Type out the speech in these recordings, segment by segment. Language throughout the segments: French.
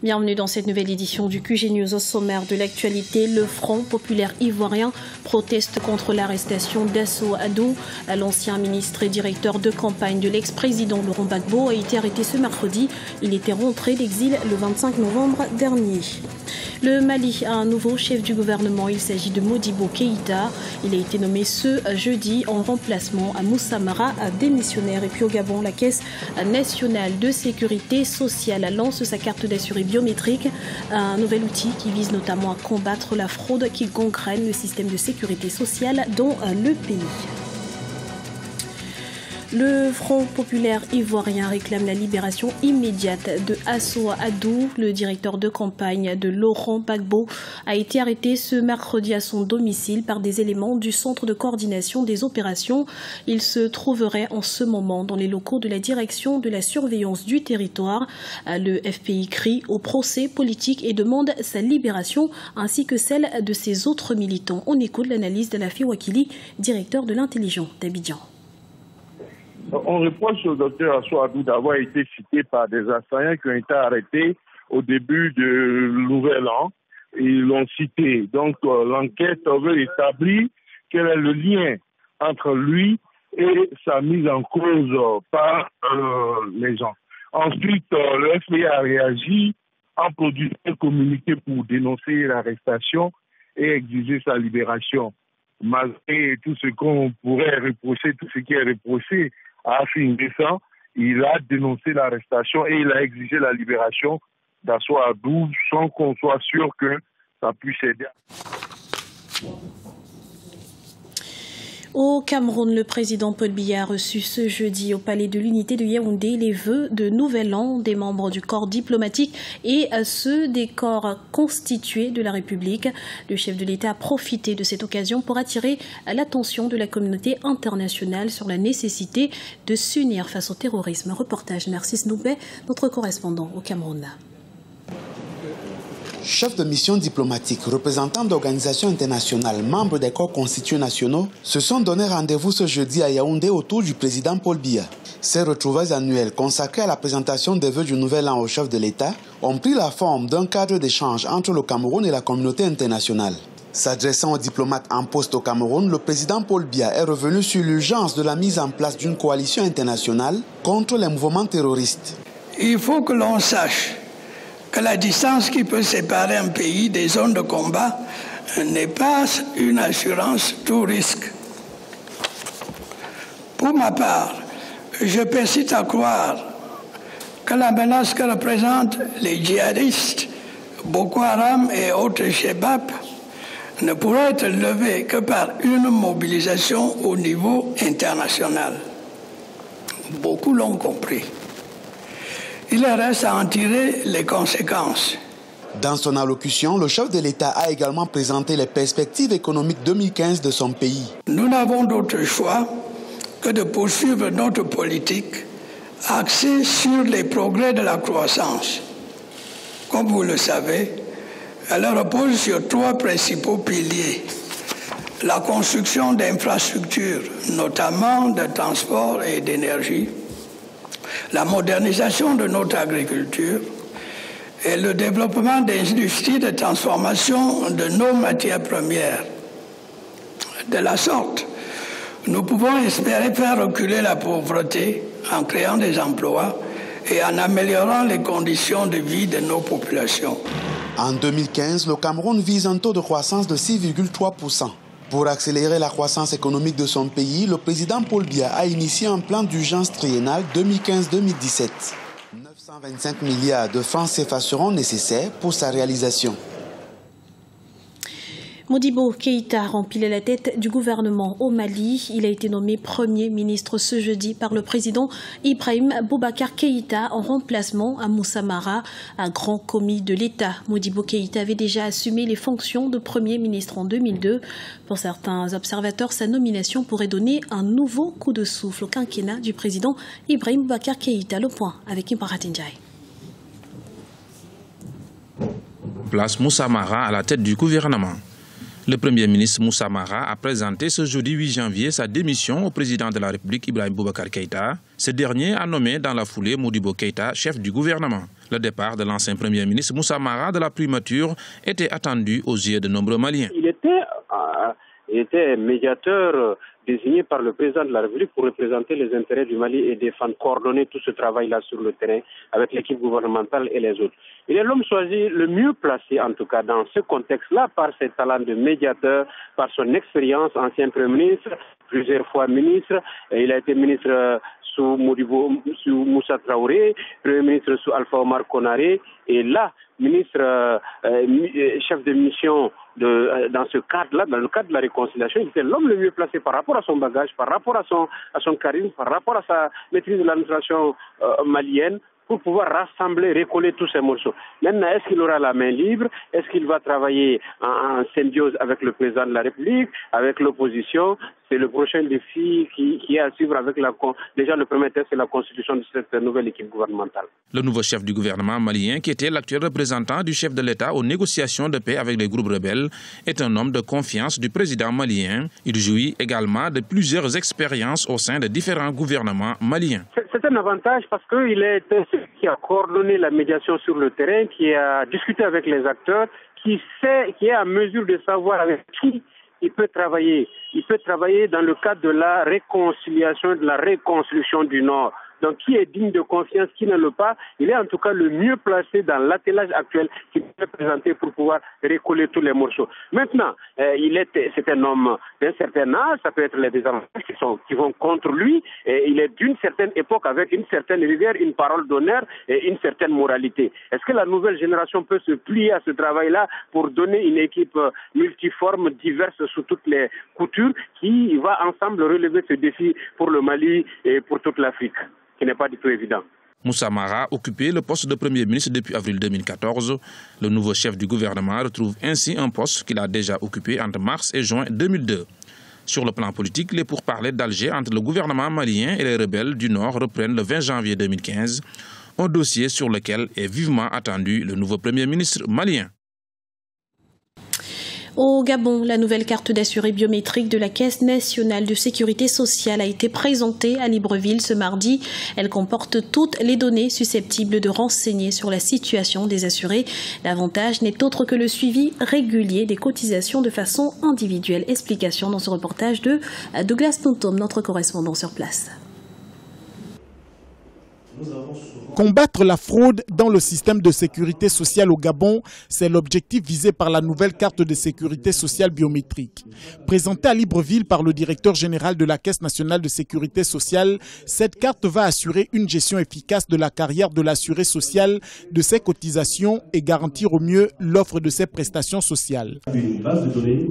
Bienvenue dans cette nouvelle édition du QG News. Au sommaire de l'actualité, le Front populaire ivoirien proteste contre l'arrestation d'Asso Adou. L'ancien ministre et directeur de campagne de l'ex-président Laurent Gbagbo a été arrêté ce mercredi. Il était rentré d'exil le 25 novembre dernier. Le Mali a un nouveau chef du gouvernement. Il s'agit de Modibo Keïta. Il a été nommé ce jeudi en remplacement à Moussa Mara, démissionnaire. Et puis au Gabon, la Caisse nationale de sécurité sociale lance sa carte d'assuré biométrique, un nouvel outil qui vise notamment à combattre la fraude qui gangrène le système de sécurité sociale dans le pays. Le Front populaire ivoirien réclame la libération immédiate de Asso Adou. Le directeur de campagne de Laurent Gbagbo a été arrêté ce mercredi à son domicile par des éléments du Centre de coordination des opérations. Il se trouverait en ce moment dans les locaux de la direction de la surveillance du territoire. Le FPI crie au procès politique et demande sa libération ainsi que celle de ses autres militants. On écoute l'analyse de Lafi Wakili, directeur de l'intelligence d'Abidjan. On reproche au docteur Asso Adou d'avoir été cité par des assaillants qui ont été arrêtés au début du Nouvel An. Ils l'ont cité. Donc l'enquête veut établir quel est le lien entre lui et sa mise en cause par les gens. Ensuite, le FBI a réagi en produisant un communiqué pour dénoncer l'arrestation et exiger sa libération. Malgré tout ce qu'on pourrait reprocher, tout ce qui est reproché à Afin Descent, il a dénoncé l'arrestation et il a exigé la libération d'Asso Adou sans qu'on soit sûr que ça puisse aider. Au Cameroun, le président Paul Biya a reçu ce jeudi au Palais de l'Unité de Yaoundé les vœux de Nouvel An des membres du corps diplomatique et ceux des corps constitués de la République. Le chef de l'État a profité de cette occasion pour attirer l'attention de la communauté internationale sur la nécessité de s'unir face au terrorisme. Reportage Narcisse Noubet, notre correspondant au Cameroun. Chefs de mission diplomatique, représentants d'organisations internationales, membres des corps constitués nationaux, se sont donné rendez-vous ce jeudi à Yaoundé autour du président Paul Biya. Ces retrouvailles annuelles consacrées à la présentation des vœux du Nouvel An au chef de l'État ont pris la forme d'un cadre d'échange entre le Cameroun et la communauté internationale. S'adressant aux diplomates en poste au Cameroun, le président Paul Biya est revenu sur l'urgence de la mise en place d'une coalition internationale contre les mouvements terroristes. Il faut que l'on sache que la distance qui peut séparer un pays des zones de combat n'est pas une assurance tout risque. Pour ma part, je persiste à croire que la menace que représentent les djihadistes, Boko Haram et autres Shebab ne pourrait être levée que par une mobilisation au niveau international. Beaucoup l'ont compris. Il reste à en tirer les conséquences. Dans son allocution, le chef de l'État a également présenté les perspectives économiques 2015 de son pays. Nous n'avons d'autre choix que de poursuivre notre politique axée sur les progrès de la croissance. Comme vous le savez, elle repose sur trois principaux piliers. La construction d'infrastructures, notamment de transport et d'énergie, la modernisation de notre agriculture et le développement des industries de transformation de nos matières premières. De la sorte, nous pouvons espérer faire reculer la pauvreté en créant des emplois et en améliorant les conditions de vie de nos populations. En 2015, le Cameroun vise un taux de croissance de 6,3%. Pour accélérer la croissance économique de son pays, le président Paul Biya a initié un plan d'urgence triennal 2015-2017. 925 milliards de francs CFA seront nécessaires pour sa réalisation. Modibo Keïta remplit la tête du gouvernement au Mali. Il a été nommé Premier ministre ce jeudi par le président Ibrahim Boubacar Keïta en remplacement à Moussa Mara, un grand commis de l'État. Modibo Keïta avait déjà assumé les fonctions de Premier ministre en 2002. Pour certains observateurs, sa nomination pourrait donner un nouveau coup de souffle au quinquennat du président Ibrahim Boubacar Keïta. Le point avec Ibrahim Ndiaye. Place Moussa Mara à la tête du gouvernement. Le Premier ministre Moussa Mara a présenté ce jeudi 8 janvier sa démission au président de la République Ibrahim Boubacar Keïta. Ce dernier a nommé dans la foulée Modibo Keïta chef du gouvernement. Le départ de l'ancien Premier ministre Moussa Mara de la primature était attendu aux yeux de nombreux Maliens. Il était médiateur désigné par le président de la République pour représenter les intérêts du Mali et défendre, coordonner tout ce travail-là sur le terrain avec l'équipe gouvernementale et les autres. Il est l'homme choisi le mieux placé, en tout cas, dans ce contexte-là, par ses talents de médiateur, par son expérience, ancien Premier ministre, plusieurs fois ministre. Et il a été ministre sous Moussa Traoré, Premier ministre sous Alpha Omar Konaré, et là, ministre, chef de mission dans ce cadre-là, dans le cadre de la réconciliation, il était l'homme le mieux placé par rapport à son bagage, par rapport à son charisme, par rapport à sa maîtrise de l'administration malienne, pour pouvoir rassembler, recoller tous ces morceaux. Maintenant, est-ce qu'il aura la main libre? Est-ce qu'il va travailler en symbiose avec le président de la République, avec l'opposition? C'est le prochain défi qui est à suivre avec déjà le premier test, c'est la constitution de cette nouvelle équipe gouvernementale. Le nouveau chef du gouvernement malien, qui était l'actuel représentant du chef de l'État aux négociations de paix avec les groupes rebelles, est un homme de confiance du président malien. Il jouit également de plusieurs expériences au sein de différents gouvernements maliens. C'est un avantage parce qu'il est celui qui a coordonné la médiation sur le terrain, qui a discuté avec les acteurs, qui est à mesure de savoir avec qui il peut travailler. Il peut travailler dans le cadre de la réconciliation, de la reconstruction du Nord. Donc, qui est digne de confiance, qui ne l'est pas, il est en tout cas le mieux placé dans l'attelage actuel qui peut présenter pour pouvoir recoller tous les morceaux. Maintenant, c'est un homme d'un certain âge, ça peut être les désavantages qui vont contre lui, et il est d'une certaine époque avec une certaine rigueur, une parole d'honneur et une certaine moralité. Est-ce que la nouvelle génération peut se plier à ce travail-là pour donner une équipe multiforme, diverse sous toutes les coutures, qui va ensemble relever ce défi pour le Mali et pour toute l'Afrique, qui n'est pas du tout évident. Moussa Mara occupait le poste de Premier ministre depuis avril 2014. Le nouveau chef du gouvernement retrouve ainsi un poste qu'il a déjà occupé entre mars et juin 2002. Sur le plan politique, les pourparlers d'Alger entre le gouvernement malien et les rebelles du Nord reprennent le 20 janvier 2015, un dossier sur lequel est vivement attendu le nouveau Premier ministre malien. Au Gabon, la nouvelle carte d'assuré biométrique de la Caisse nationale de sécurité sociale a été présentée à Libreville ce mardi. Elle comporte toutes les données susceptibles de renseigner sur la situation des assurés. L'avantage n'est autre que le suivi régulier des cotisations de façon individuelle. Explication dans ce reportage de Douglas Tontom, notre correspondant sur place. Combattre la fraude dans le système de sécurité sociale au Gabon, c'est l'objectif visé par la nouvelle carte de sécurité sociale biométrique. Présentée à Libreville par le directeur général de la Caisse nationale de sécurité sociale, cette carte va assurer une gestion efficace de la carrière de l'assuré social, de ses cotisations et garantir au mieux l'offre de ses prestations sociales. Une base de données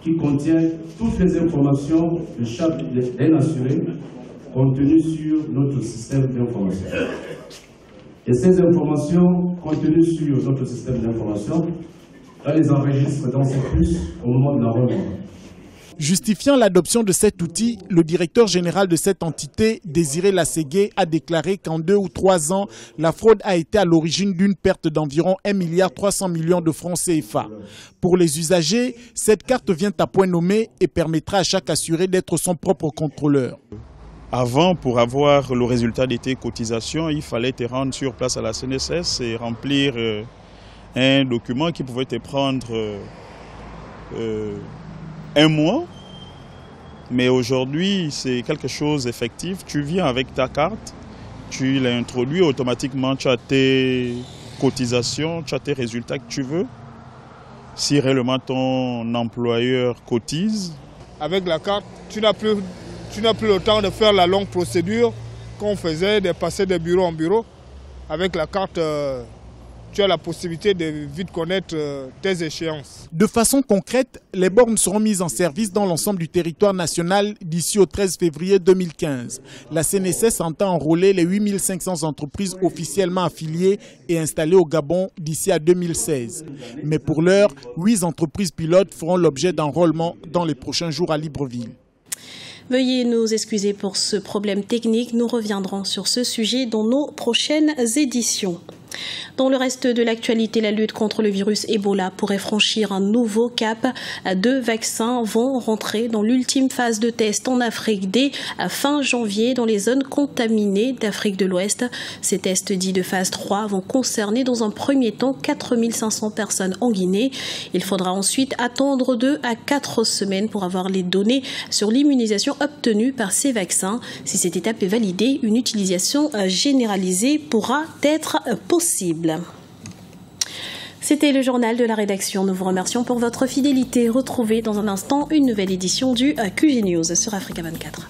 qui contient toutes les informations de chaque assuré contenues sur notre système d'information. Et ces informations contenues sur notre système d'information, on les enregistre dans ces puces au moment de l'enrôlement. Justifiant l'adoption de cet outil, le directeur général de cette entité, Désiré Lasségué, a déclaré qu'en 2 ou 3 ans, la fraude a été à l'origine d'une perte d'environ 1,3 milliard de francs CFA. Pour les usagers, cette carte vient à point nommé et permettra à chaque assuré d'être son propre contrôleur. Avant, pour avoir le résultat de tes cotisations, il fallait te rendre sur place à la CNSS et remplir un document qui pouvait te prendre 1 mois. Mais aujourd'hui, c'est quelque chose d'effectif. Tu viens avec ta carte, tu l'introduis automatiquement, tu as tes cotisations, tu as tes résultats que tu veux. Si réellement ton employeur cotise. Avec la carte, tu n'as plus le temps de faire la longue procédure qu'on faisait, de passer de bureau en bureau. Avec la carte, tu as la possibilité de vite connaître tes échéances. De façon concrète, les bornes seront mises en service dans l'ensemble du territoire national d'ici au 13 février 2015. La CNSS entend enrôler les 8500 entreprises officiellement affiliées et installées au Gabon d'ici à 2016. Mais pour l'heure, 8 entreprises pilotes feront l'objet d'enrôlement dans les prochains jours à Libreville. Veuillez nous excuser pour ce problème technique. Nous reviendrons sur ce sujet dans nos prochaines éditions. Dans le reste de l'actualité, la lutte contre le virus Ebola pourrait franchir un nouveau cap. 2 vaccins vont rentrer dans l'ultime phase de test en Afrique dès fin janvier dans les zones contaminées d'Afrique de l'Ouest. Ces tests dits de phase 3 vont concerner dans un premier temps 4500 personnes en Guinée. Il faudra ensuite attendre 2 à 4 semaines pour avoir les données sur l'immunisation obtenue par ces vaccins. Si cette étape est validée, une utilisation généralisée pourra être possible. C'était le journal de la rédaction. Nous vous remercions pour votre fidélité. Retrouvez dans un instant une nouvelle édition du QG News sur Africa 24.